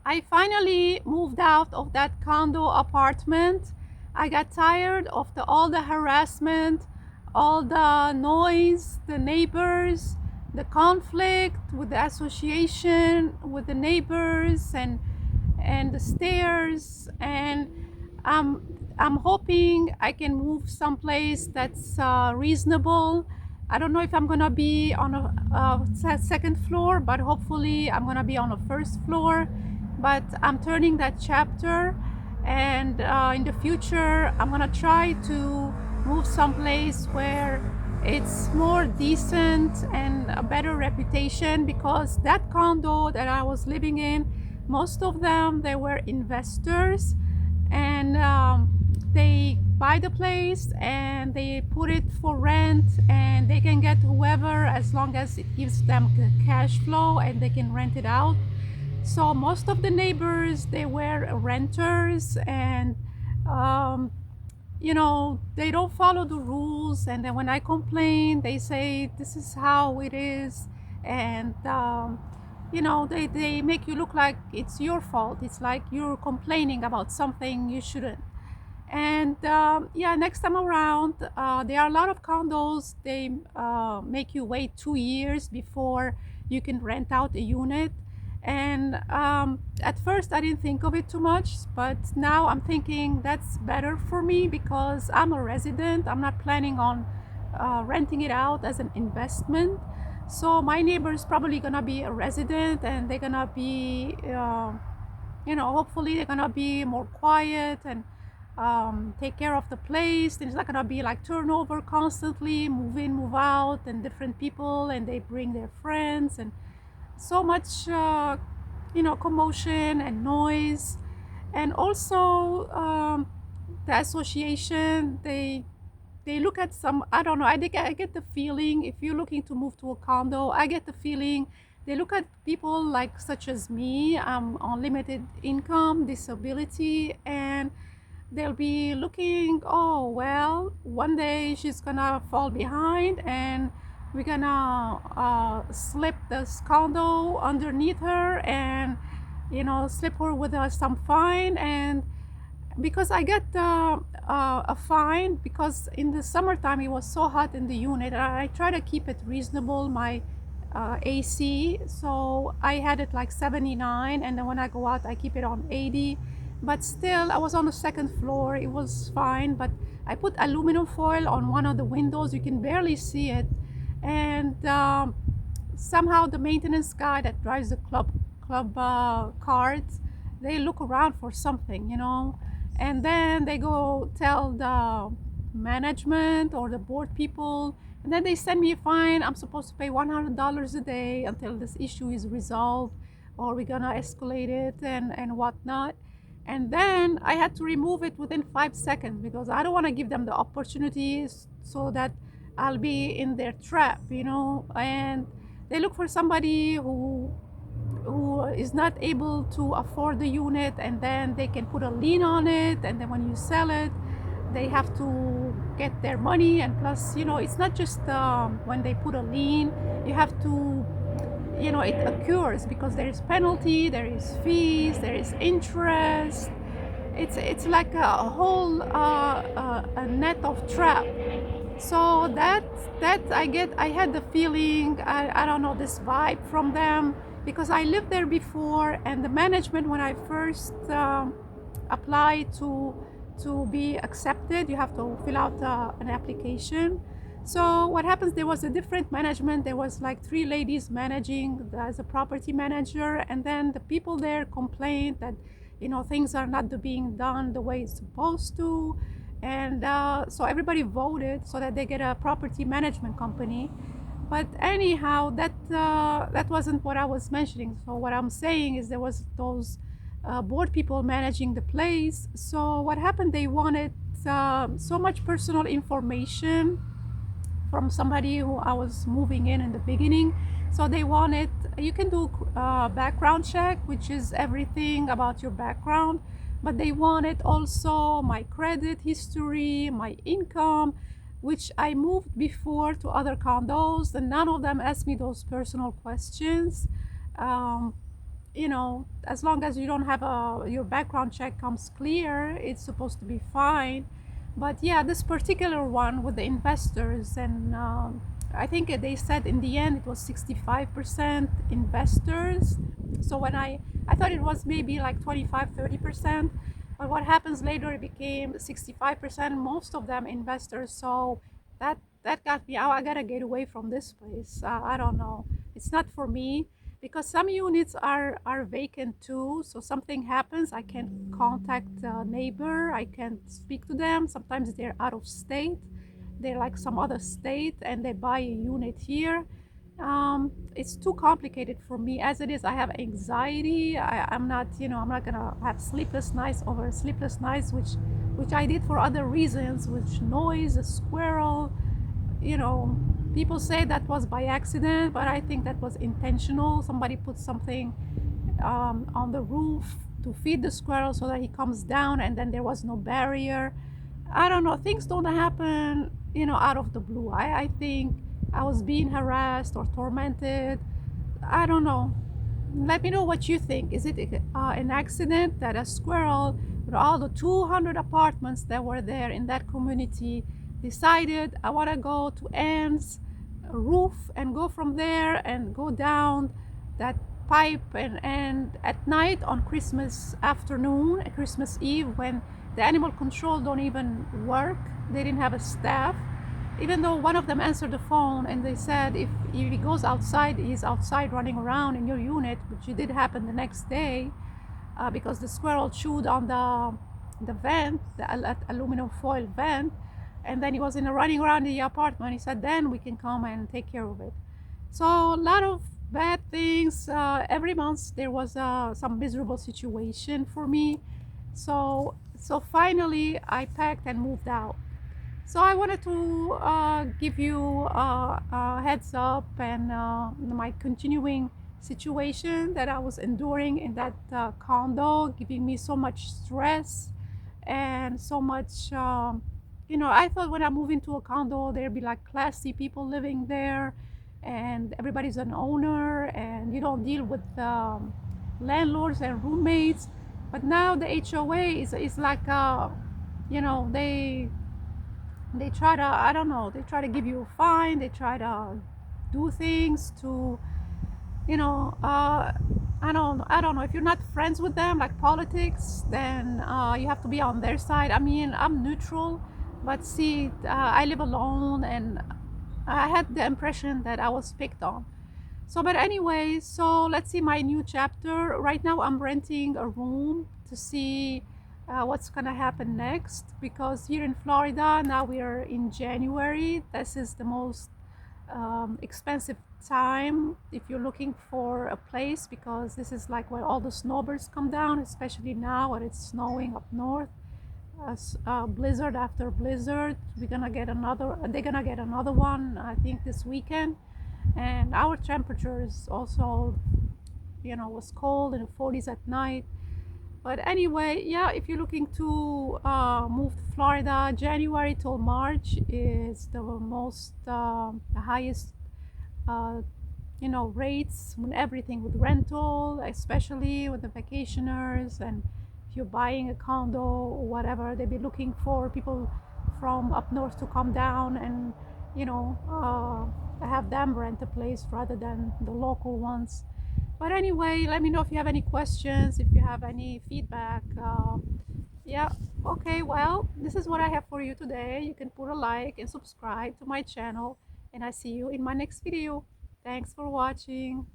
I finally moved out of that condo apartment. I got tired of all the harassment, all the noise, the neighbors, the conflict with the association with the neighbors and the stairs. And I'm hoping I can move someplace that's reasonable. I don't know if I'm gonna be on a second floor, but hopefully I'm gonna be on a first floor. But I'm turning that chapter, and in the future I'm gonna try to move someplace where it's more decent and a better reputation, because that condo that I was living in, most of them, they were investors, and they buy the place and they put it for rent, and they can get whoever as long as it gives them cash flow and they can rent it out. So most of the neighbors, they were renters, and um, they don't follow the rules. And then when I complain, they say this is how it is. And they make you look like it's your fault. It's like you're complaining about something you shouldn't. And yeah, next time around, there are a lot of condos. They make you wait 2 years before you can rent out a unit. And at first, I didn't think of it too much, but now I'm thinking that's better for me because I'm a resident. I'm not planning on renting it out as an investment. So my neighbor is probably gonna be a resident, and they're gonna be hopefully they're gonna be more quiet and take care of the place. There's not gonna be like turnover constantly, move in, move out, and different people, and they bring their friends, and so much commotion and noise. And also the association, they look at some, I don't know, I think I get the feeling, if you're looking to move to a condo, I get the feeling they look at people like such as me. I'm on limited income, disability, and they'll be looking, oh well, one day she's gonna fall behind and we're gonna slip this condo underneath her, and slip her with some fine. And because I got a fine because in the summertime it was so hot in the unit. I try to keep it reasonable, my AC. So I had it like 79, and then when I go out I keep it on 80. But still, I was on the second floor. It was fine, but I put aluminum foil on one of the windows. You can barely see it. And somehow the maintenance guy that drives the club carts, they look around for something. And then they go tell the management or the board people, and then they send me a fine. I'm supposed to pay $100 a day until this issue is resolved, or we're gonna escalate it and whatnot. And then I had to remove it within 5 seconds because I don't want to give them the opportunities so that I'll be in their trap. And they look for somebody who is not able to afford the unit, and then they can put a lien on it, and then when you sell it, they have to get their money. And plus, it's not just when they put a lien, you have to, it occurs because there is penalty, there is fees, there is interest. It's like a whole a net of trap. So that I had the feeling, I don't know, this vibe from them, because I lived there before. And the management, when I first applied to be accepted, you have to fill out an application. So what happens, there was a different management. There was like 3 ladies managing as a property manager, and then the people there complained that things are not being done the way it's supposed to. And so everybody voted so that they get a property management company. But anyhow, that wasn't what I was mentioning. So what I'm saying is there was those board people managing the place. So what happened, they wanted so much personal information from somebody who I was moving in the beginning. So they wanted, you can do background check, which is everything about your background, but they wanted also my credit history, my income, which I moved before to other condos, and none of them asked me those personal questions. Um, as long as you don't have your background check comes clear, it's supposed to be fine. But yeah, this particular one with the investors, and I think they said in the end it was 65% investors. So when I thought it was maybe like 25, 30%, but what happens later, it became 65%, most of them investors. So that got me out. I gotta get away from this place. I don't know. It's not for me because some units are vacant too. So something happens, I can't contact a neighbor. I can't speak to them. Sometimes they're out of state. They're like some other state and they buy a unit here. It's too complicated for me as it is. I have anxiety. I'm not, I'm not gonna have sleepless nights over sleepless nights, which I did for other reasons, which noise, a squirrel, you know, people say that was by accident, but I think that was intentional. Somebody put something on the roof to feed the squirrel so that he comes down, and then there was no barrier. I don't know. Things don't happen, out of the blue. I think I was being harassed or tormented. I don't know. Let me know what you think. Is it an accident that a squirrel, with all the 200 apartments that were there in that community, decided I want to go to Anne's roof and go from there and go down that pipe, and at night on Christmas afternoon, Christmas Eve, when the animal control don't even work, they didn't have a staff, even though one of them answered the phone and they said if he goes outside, he's outside running around in your unit, which did happen the next day, because the squirrel chewed on the vent, the aluminum foil vent, and then he was running around the apartment. He said then we can come and take care of it. So a lot of bad things. Every month there was some miserable situation for me. So finally I packed and moved out. So I wanted to give you a heads up and my continuing situation that I was enduring in that condo, giving me so much stress and so much. I thought when I move into a condo, there'd be like classy people living there, and everybody's an owner, and you don't deal with landlords and roommates. But now the HOA is like, they try to, I don't know, they try to give you a fine, they try to do things to, I don't know, if you're not friends with them, like politics, then you have to be on their side. I mean, I'm neutral, but see, I live alone, and I had the impression that I was picked on. So, but anyway, so let's see my new chapter. Right now, I'm renting a room to see what's gonna happen next, because here in Florida now we are in January. This is the most expensive time if you're looking for a place, because this is like where all the snowbirds come down, especially now when it's snowing up north. Blizzard after blizzard. They're gonna get another one, I think, this weekend. And our temperatures also, was cold in the 40s at night. But anyway, yeah, if you're looking to move to Florida, January till March is the highest, uh, rates with everything, with rental, especially with the vacationers. And if you're buying a condo or whatever, they'll be looking for people from up north to come down and, have them rent a place rather than the local ones. But anyway, let me know if you have any questions, if you have any feedback. Yeah, okay, well, this is what I have for you today. You can put a like and subscribe to my channel, and I see you in my next video. Thanks for watching.